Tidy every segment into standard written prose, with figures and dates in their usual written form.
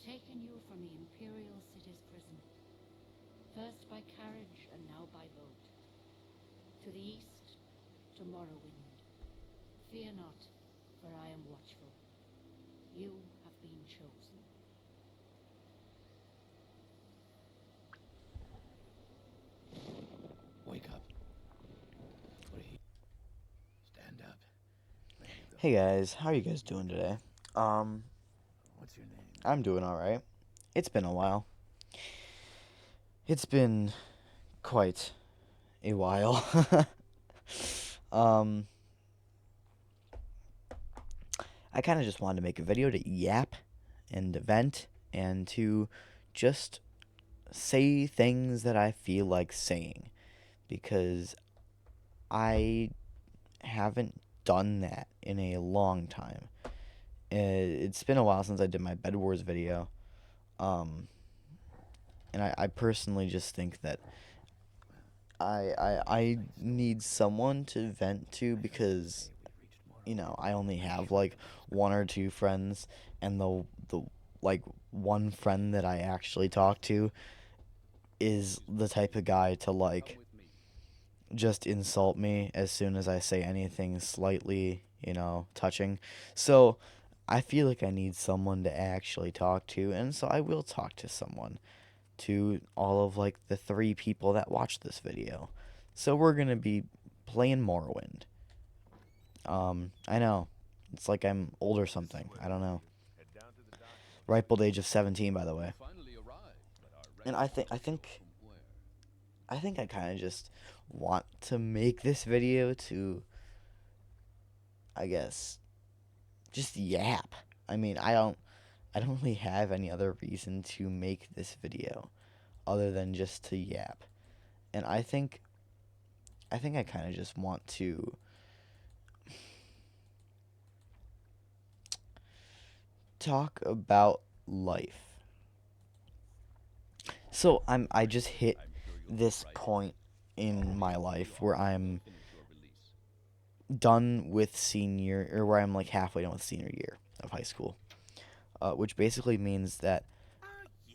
taken you from the Imperial City's prison, first by carriage and now by boat. To the east, to Morrowind. Fear not, for I am watchful. You have been chosen. Wake up. What are you? Stand up. Hey guys, how are you guys doing today? What's your name? I'm doing alright. It's been a while. It's been quite a while. um, I kind of just wanted to make a video to yap and to vent and to just say things that I feel like saying because I haven't done that in a long time. It's been a while since I did my Bed Wars video. And I personally just think that I need someone to vent to because, you know, I only have like one or two friends, and the like one friend that I actually talk to is the type of guy to like just insult me as soon as I say anything slightly, touching. So I feel like I need someone to actually talk to, and so I will talk to someone, to all of like the three people that watch this video. So we're gonna be playing Morrowind. I know. It's like I'm old or something. I don't know. Ripe old age of 17, by the way. And I think I kind of just want to make this video to, I guess, just yap. I mean, I don't really have any other reason to make this video other than just to yap. And I think I kind of just want to talk about life. So I just hit this point in my life where I'm done with senior, or where I'm like halfway done with senior year of high school, which basically means that,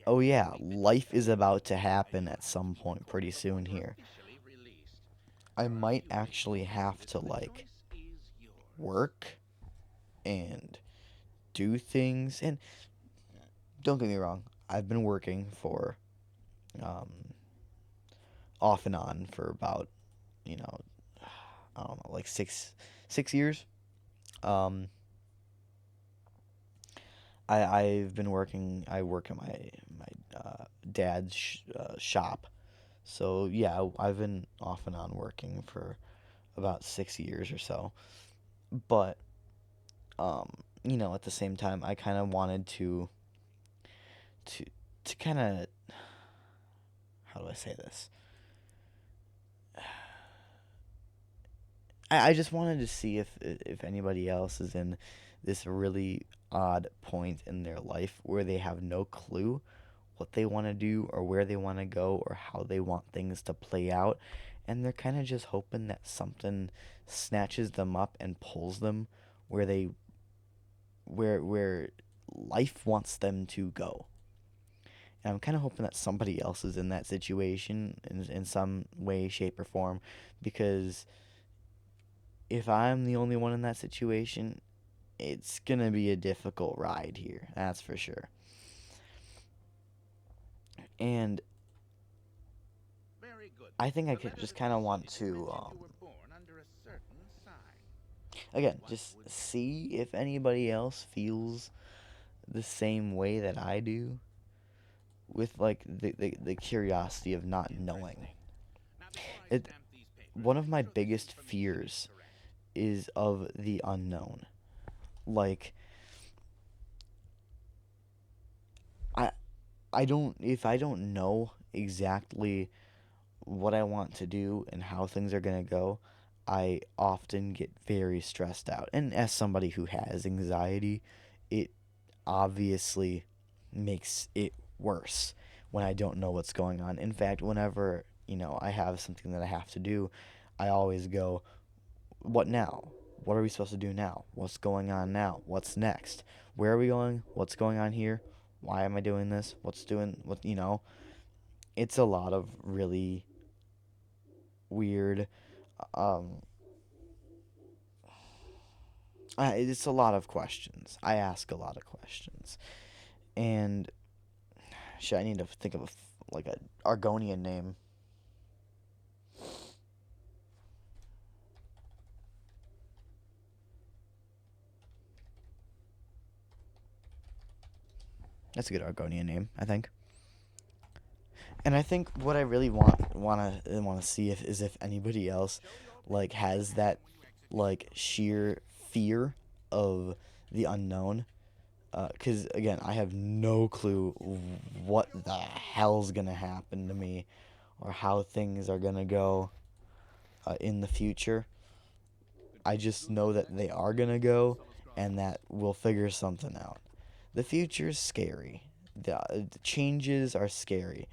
oh yeah, life is about to happen at some point pretty soon here. I might actually have to like work and do things, and don't get me wrong, I've been working for um, off and on for about, you know, I don't know, like six years. Um, I've been working. I work at my dad's shop. So yeah, I've been off and on working for about 6 years or so. But at the same time, I kind of wanted to to kind of, how do I say this? I just wanted to see if anybody else is in this really odd point in their life where they have no clue what they want to do or where they want to go or how they want things to play out, and they're kind of just hoping that something snatches them up and pulls them where they where life wants them to go. And I'm kind of hoping that somebody else is in that situation in some way, shape, or form, because if I'm the only one in that situation, it's gonna be a difficult ride here. That's for sure. And I think I could just kind of want to, again, just see if anybody else feels the same way that I do, with like the curiosity of not knowing. It One of my biggest fears is of the unknown. Like, I I don't if I don't know exactly what I want to do and how things are going to go, I often get very stressed out. And as somebody who has anxiety, it obviously makes it worse when I don't know what's going on. In fact, whenever, I have something that I have to do, I always go, what now? What are we supposed to do now? What's going on now? What's next? Where are we going? What's going on here? Why am I doing this? What, it's a lot of really weird, um, it's a lot of questions. I ask a lot of questions. And shit, I need to think of like a Argonian name. That's a good Argonian name, I think. And I think what I really want to see if anybody else like has that like sheer fear of the unknown. Because again, I have no clue what the hell's gonna happen to me or how things are gonna go in the future. I just know that they are gonna go and that we'll figure something out. The future's scary. The changes are scary.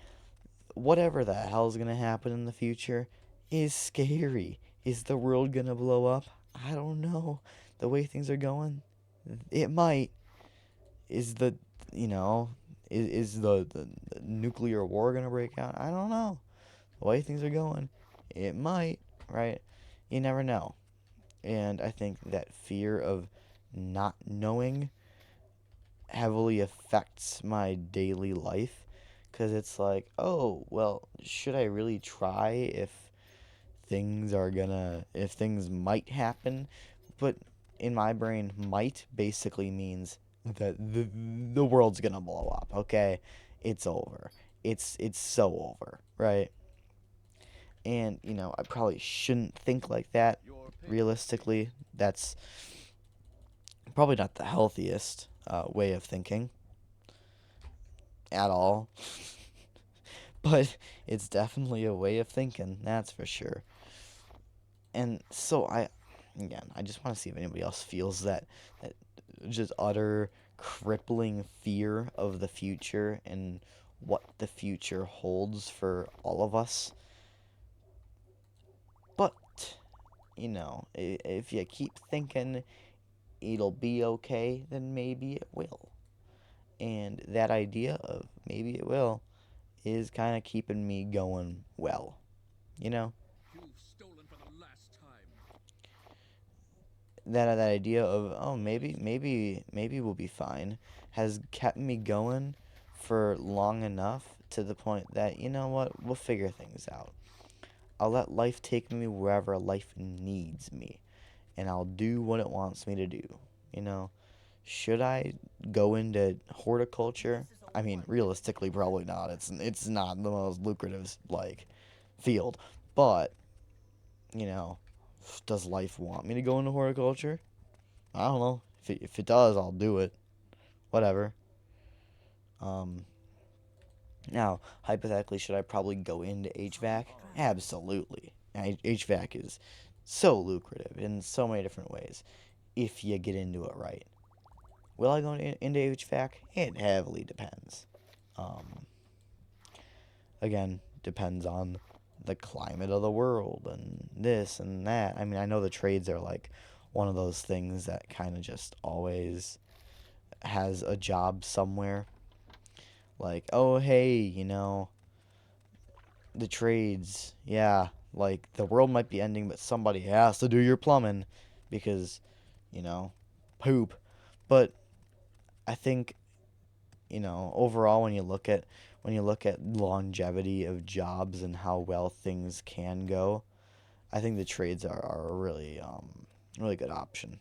Whatever the hell's gonna happen in the future is scary. Is the world gonna blow up? I don't know. The way things are going, it might. Is the you know is the nuclear war gonna break out? I don't know. The way things are going, it might. Right? You never know. And I think that fear of not knowing heavily affects my daily life because it's like, oh, well, should I really try if things might happen? But in my brain, might basically means that the world's gonna blow up. Okay, it's over. It's so over, right? And I probably shouldn't think like that. Realistically, that's probably not the healthiest way of thinking at all. But it's definitely a way of thinking, that's for sure. And so I just want to see if anybody else feels that just utter crippling fear of the future and what the future holds for all of us. But if you keep thinking it'll be okay, then maybe it will. And that idea of maybe it will is kind of keeping me going well. You know? You've stolen for the last time. That idea of, oh, maybe we'll be fine has kept me going for long enough to the point that, you know what, we'll figure things out. I'll let life take me wherever life needs me, and I'll do what it wants me to do. You know, should I go into horticulture? I mean, realistically, probably not. It's not the most lucrative like field, but you know, does life want me to go into horticulture? I don't know. If it does, I'll do it. Whatever. Um, Now, hypothetically, should I probably go into HVAC? Absolutely. HVAC is so lucrative in so many different ways if you get into it right. Will I go into HVAC? It heavily depends. Um, Again, depends on the climate of the world and this and that. I mean, I know the trades are like one of those things that kind of just always has a job somewhere. Like, oh, hey, the trades, yeah, like the world might be ending, but somebody has to do your plumbing because, you know, poop. But I think, overall when you look at longevity of jobs and how well things can go, I think the trades are a really good option.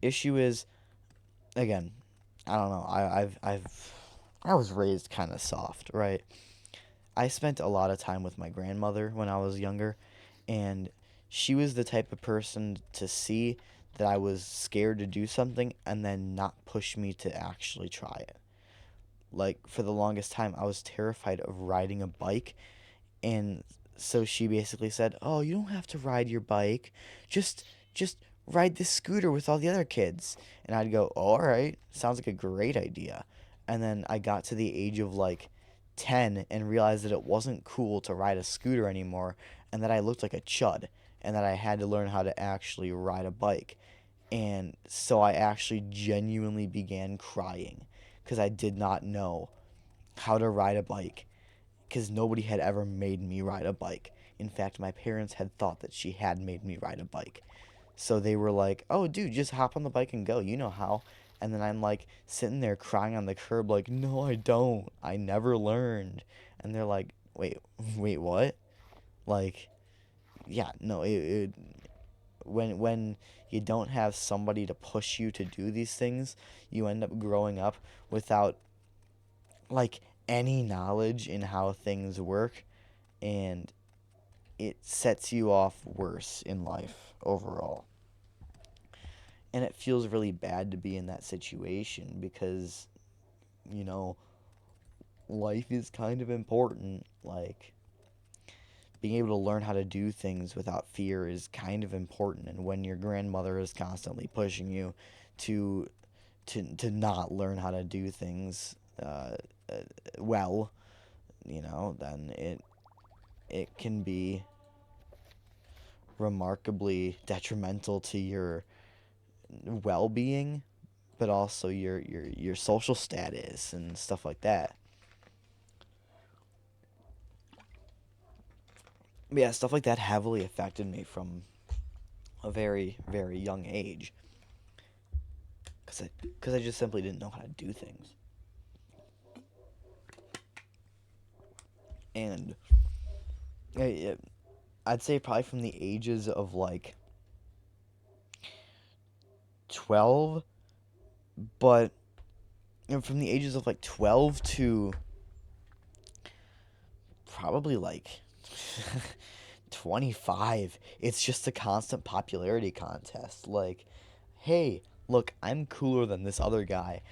Issue is, again, I don't know. I was raised kind of soft, right? I spent a lot of time with my grandmother when I was younger, and she was the type of person to see that I was scared to do something and then not push me to actually try it. Like for the longest time, I was terrified of riding a bike, and so she basically said, "Oh, you don't have to ride your bike. Just ride this scooter with all the other kids." And I'd go, "All right, sounds like a great idea." And then I got to the age of like 10 and realized that it wasn't cool to ride a scooter anymore and that I looked like a chud and that I had to learn how to actually ride a bike. And so I actually genuinely began crying because I did not know how to ride a bike, because nobody had ever made me ride a bike. In fact, my parents had thought that she had made me ride a bike. So they were like, "Oh, dude, just hop on the bike and go. You know how." And then I'm like sitting there crying on the curb, like, "No, I don't. I never learned." And they're like, "Wait, what?" Like, yeah, no. When you don't have somebody to push you to do these things, you end up growing up without like any knowledge in how things work, and it sets you off worse in life overall. And it feels really bad to be in that situation because, you know, life is kind of important. Like, being able to learn how to do things without fear is kind of important. And when your grandmother is constantly pushing you to not learn how to do things well, then it can be remarkably detrimental to your well-being, but also your social status and stuff like that. But yeah, stuff like that heavily affected me from a very, very young age, because I just simply didn't know how to do things. And I'd say probably from the ages of like 12, but from the ages of like 12 to probably like 25, it's just a constant popularity contest. Like, hey, look, I'm cooler than this other guy.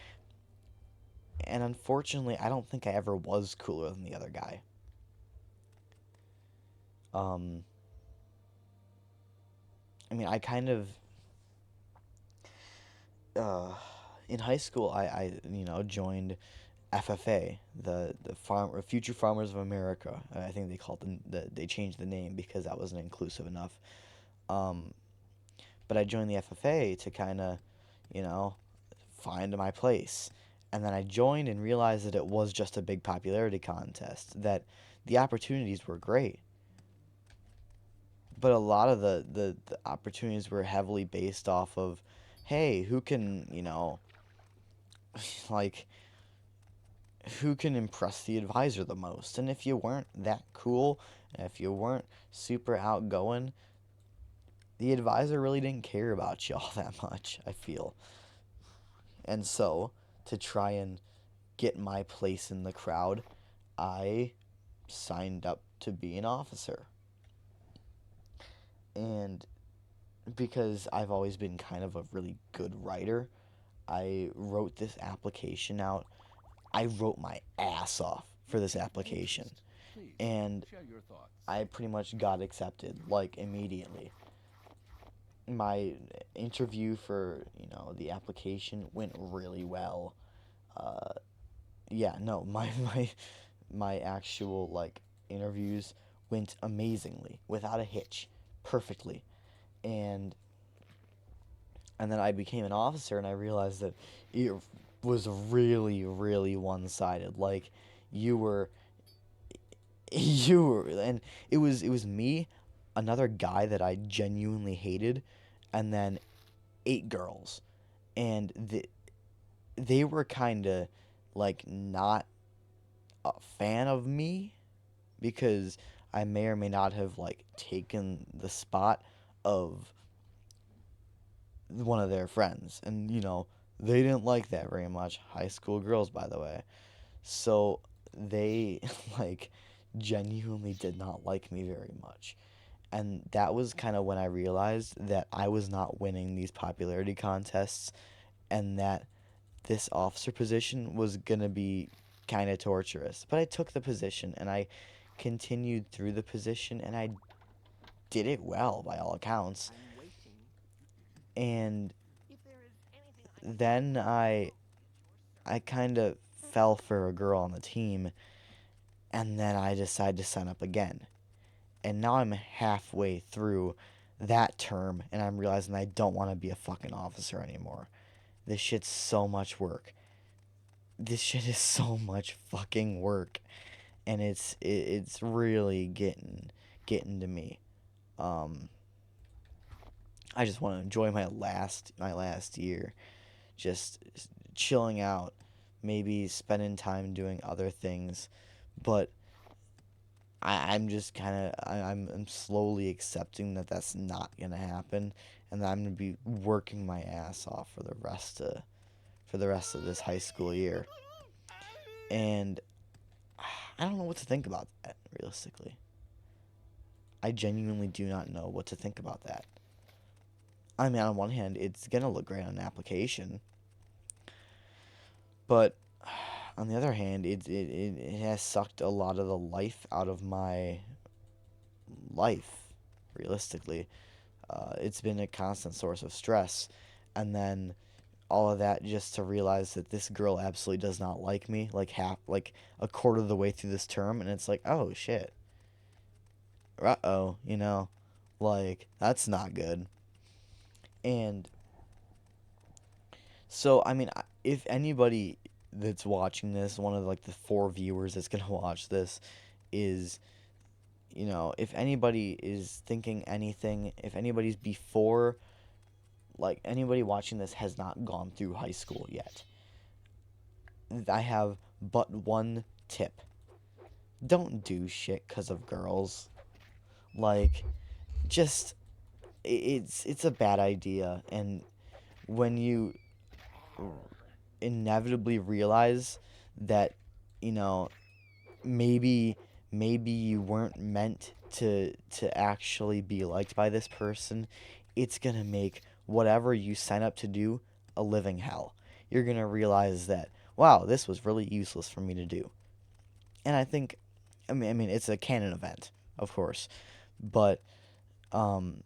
And unfortunately, I don't think I ever was cooler than the other guy. I mean, I kind of, in high school, I joined FFA, the Future Farmers of America. I think they called them, they changed the name because that wasn't inclusive enough. But I joined the FFA to kind of, find my place. And then I joined and realized that it was just a big popularity contest, that the opportunities were great. But a lot of the opportunities were heavily based off of, hey, who can, like, who can impress the advisor the most? And if you weren't that cool, and if you weren't super outgoing, the advisor really didn't care about you all that much, I feel. And so, to try and get my place in the crowd, I signed up to be an officer. And because I've always been kind of a really good writer, I wrote this application out. I wrote my ass off for this application. Please, And share your thoughts. I pretty much got accepted, like, immediately. My interview for, the application went really well. Yeah, no, my actual, like, interviews went amazingly, without a hitch, perfectly. And then I became an officer, and I realized that it was really, really one-sided. Like, you were, and it was me, another guy that I genuinely hated, and then 8 girls, and they were kind of like not a fan of me because I may or may not have like taken the spot of one of their friends, and they didn't like that very much. High school girls, by the way. So they like genuinely did not like me very much. And that was kind of when I realized that I was not winning these popularity contests, and that this officer position was going to be kind of torturous. But I took the position, and I continued through the position, and I did it well by all accounts. And then I kind of fell for a girl on the team, and then I decided to sign up again. And now I'm halfway through that term, and I'm realizing I don't want to be a fucking officer anymore. This shit's so much work. this shit is so much fucking work, and it's really getting to me. Um, I just want to enjoy my last year, just chilling out, maybe spending time doing other things, but I'm just kind of I'm slowly accepting that that's not gonna happen, and that I'm gonna be working my ass off for the rest of this high school year, and I don't know what to think about that realistically. I genuinely do not know what to think about that. I mean, on one hand, it's gonna look great on an application, but on the other hand, it has sucked a lot of the life out of my life. Realistically, it's been a constant source of stress, and then all of that just to realize that this girl absolutely does not like me. Like a quarter of the way through this term, and it's like, oh shit, like that's not good. And so, I mean, if anybody that's watching this, one of like the 4 viewers that's gonna watch this, is, if anybody is thinking anything, if anybody's before, like anybody watching this has not gone through high school yet, I have but one tip: don't do shit because of girls. Like, just it's a bad idea, and when you inevitably realize that, you know, maybe you weren't meant to actually be liked by this person, it's gonna make whatever you sign up to do a living hell. You're gonna realize that, wow, this was really useless for me to do. And I think, I mean, it's a canon event, of course, but um,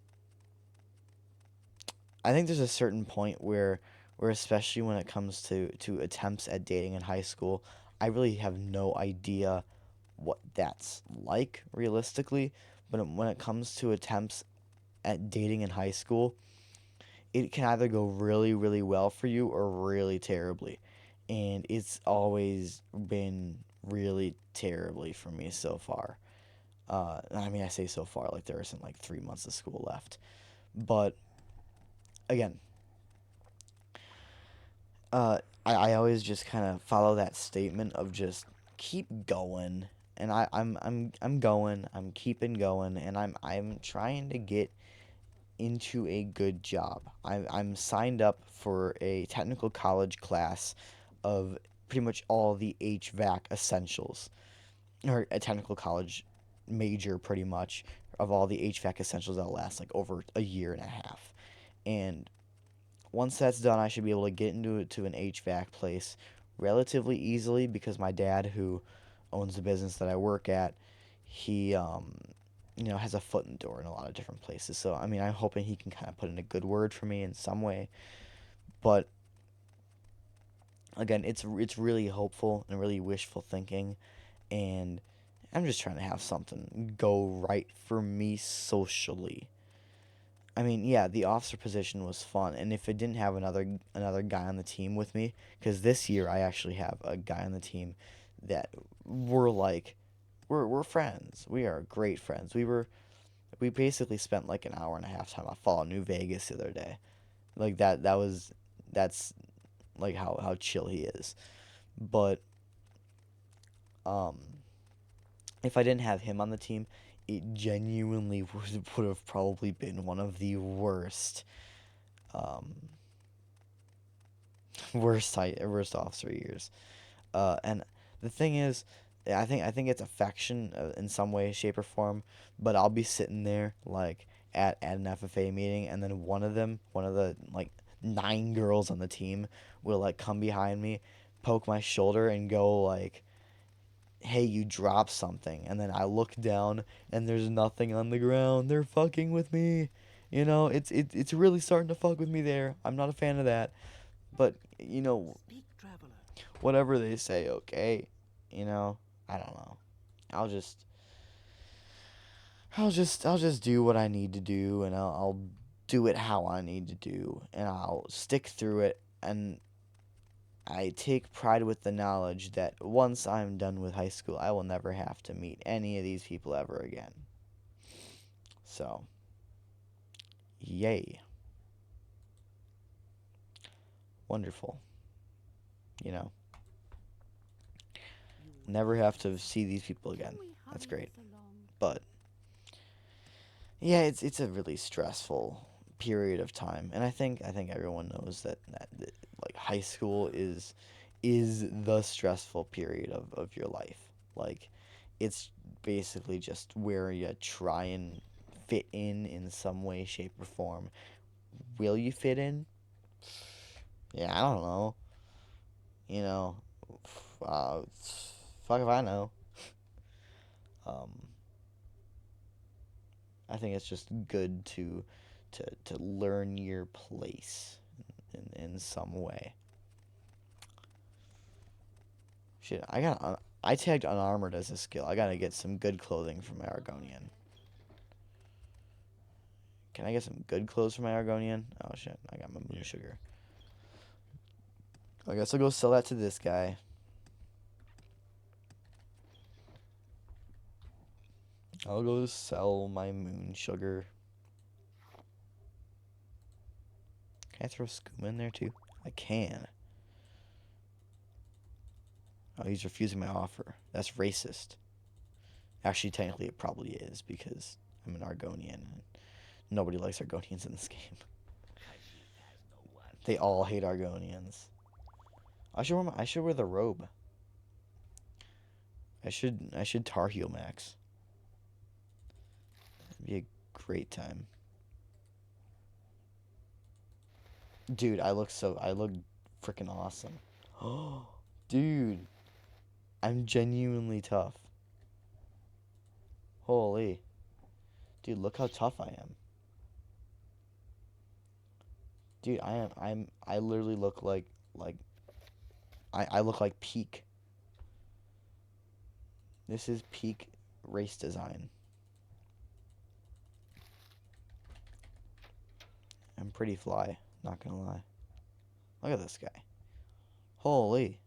I think there's a certain point where especially when it comes to attempts at dating in high school, I really have no idea what that's like realistically. But when it comes to attempts at dating in high school, it can either go really, really well for you or really terribly. And it's always been really terribly for me so far. I mean, I say so far, like there isn't like 3 months of school left. But again, I always just kind of follow that statement of just keep going, and I'm going, I'm keeping going, and I'm trying to get into a good job. I'm signed up for a technical college class of pretty much all the HVAC essentials, or a technical college major pretty much of all the HVAC essentials that'll last like over a year and a half. And once that's done, I should be able to get into an HVAC place relatively easily because my dad, who owns the business that I work at, he has a foot in the door in a lot of different places. So I mean, I'm hoping he can kind of put in a good word for me in some way. But again, it's really hopeful and really wishful thinking, and I'm just trying to have something go right for me socially. I mean, yeah, the officer position was fun, and if it didn't have another guy on the team with me, because this year I actually have a guy on the team that we're like, we're friends. We are great friends. We basically spent like an hour and a half time at Fallout New Vegas the other day. Like that's like how chill he is. But um, if I didn't have him on the team, it genuinely would have probably been one of the um, worst officer years. And the thing is, I think it's affection in some way, shape, or form. But I'll be sitting there like at an FFA meeting, and then one of the like 9 girls on the team will like come behind me, poke my shoulder, and go like, "Hey, you dropped something." And then I look down, and there's nothing on the ground. They're fucking with me. It's really starting to fuck with me there. I'm not a fan of that. But, whatever they say, okay? I don't know. I'll just I'll just do what I need to do, and I'll do it how I need to do, and I'll stick through it. And I take pride with the knowledge that once I'm done with high school, I will never have to meet any of these people ever again. So, yay. Wonderful. You know, never have to see these people again. That's great. But yeah, it's a really stressful period of time, and I think everyone knows that like high school is the stressful period of your life. Like, it's basically just where you try and fit in some way, shape, or form. Will you fit in? Yeah, I don't know. You know, uh, fuck if I know. Um, I think it's just good to learn your place in some way. Shit, I tagged unarmored as a skill. I gotta get some good clothing from my Argonian. Can I get some good clothes from my Argonian? Oh shit, I got my moon sugar. I guess I'll go sell that to this guy. I'll go sell my moon sugar. Can I throw skooma in there too? I can. Oh, he's refusing my offer. That's racist. Actually, technically, it probably is because I'm an Argonian and nobody likes Argonians in this game. They all hate Argonians. I should wear the robe. I should Tar Heel Max. It'd be a great time. Dude, I look freaking awesome. Oh, dude, I'm genuinely tough. Holy, dude, look how tough I am. Dude, I literally look like I look like peak. This is peak race design. I'm pretty fly, not gonna lie. Look at this guy. Holy.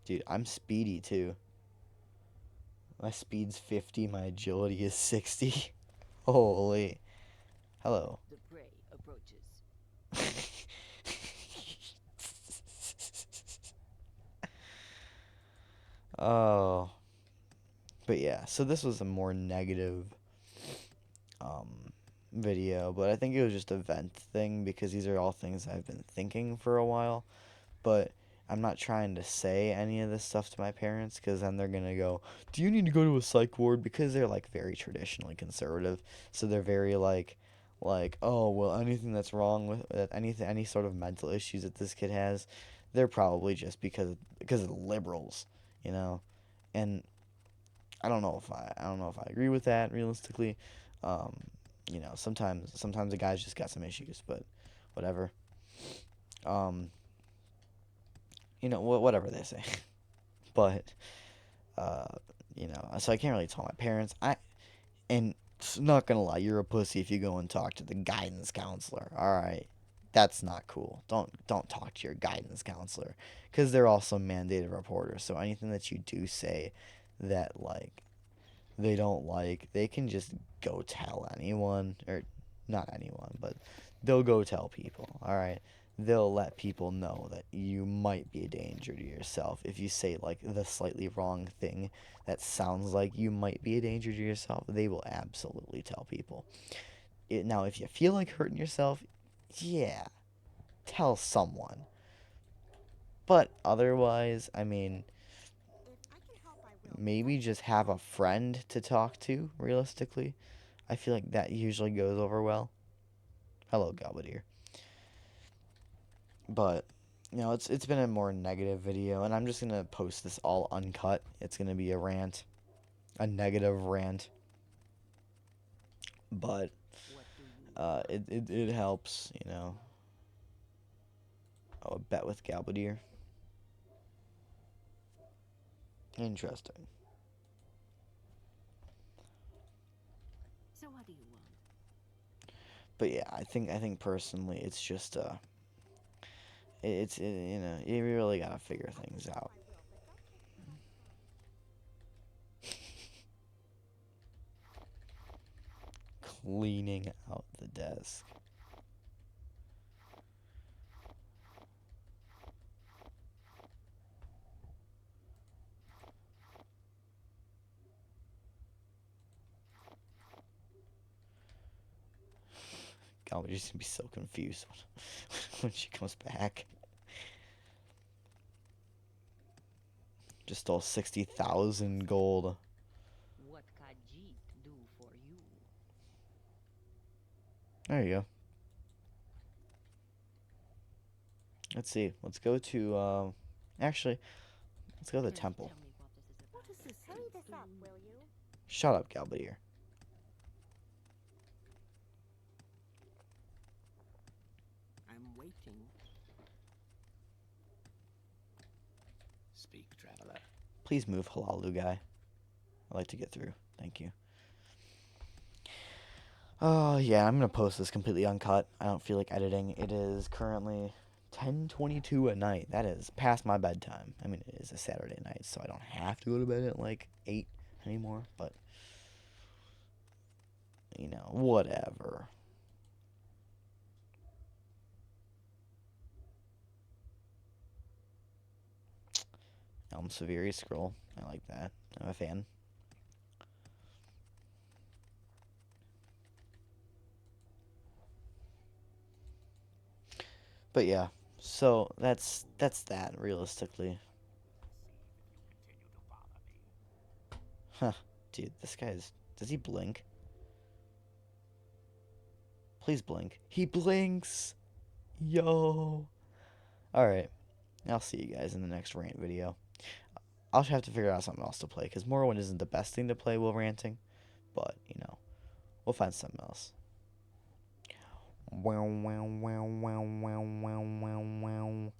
Dude, I'm speedy too. My speed's 50, my agility is 60. Holy. Hello. The prey approaches. Oh. But yeah, so this was a more negative video, but I think it was just a vent thing because these are all things I've been thinking for a while, but I'm not trying to say any of this stuff to my parents because then they're gonna go, do you need to go to a psych ward? Because they're like very traditionally conservative, so they're very oh well, anything that's wrong with any sort of mental issues that this kid has, they're probably just because of the liberals, you know, and I don't know if I agree with that realistically. Um, you know, sometimes a guy's just got some issues, but whatever. Um, you know, whatever they say. But uh, you know, so I can't really tell my parents. And not gonna lie, you're a pussy if you go and talk to the guidance counselor. All right, that's not cool. Don't talk to your guidance counselor because they're also mandated reporters. So anything that you do say that they don't they can just go tell anyone, or not anyone, but they'll go tell people. All right, they'll let people know that you might be a danger to yourself if you say the slightly wrong thing that sounds like you might be a danger to yourself. They will absolutely tell people. Now, if you feel like hurting yourself, yeah, tell someone. But otherwise, I mean, maybe just have a friend to talk to, realistically. I feel like that usually goes over well. Hello, Galbadir. But, you know, it's been a more negative video, and I'm just going to post this all uncut. It's going to be a rant. A negative rant. But, it helps, you know. Oh, a bet with Galbadir. Interesting. So what do you want? But yeah, I think personally, it's just you know, you really gotta figure things out. Cleaning out the desk. God, we're just gonna be so confused when she comes back. Just stole 60,000 gold. What Khajiit do for you? There you go. Let's see. Let's go to actually, let's go to the temple. Tell me what this is about. What is this? Hurry this up, will you? Shut up, Galbadier. I'm waiting. Speak, traveler. Please move, Halalu guy. I'd like to get through. Thank you. Oh, yeah, I'm going to post this completely uncut. I don't feel like editing. It is currently 10:22 at night. That is past my bedtime. I mean, it is a Saturday night, so I don't have to go to bed at like 8 anymore, but, you know, whatever. Elm Severi scroll. I like that. I'm a fan. But yeah, so that's that realistically. Huh, dude, this guy's, does he blink? Please blink. He blinks. Yo. All right. I'll see you guys in the next rant video. I'll have to figure out something else to play because Morrowind isn't the best thing to play while ranting, but you know, we'll find something else. Wow, wow, wow, wow, wow, wow, wow, wow.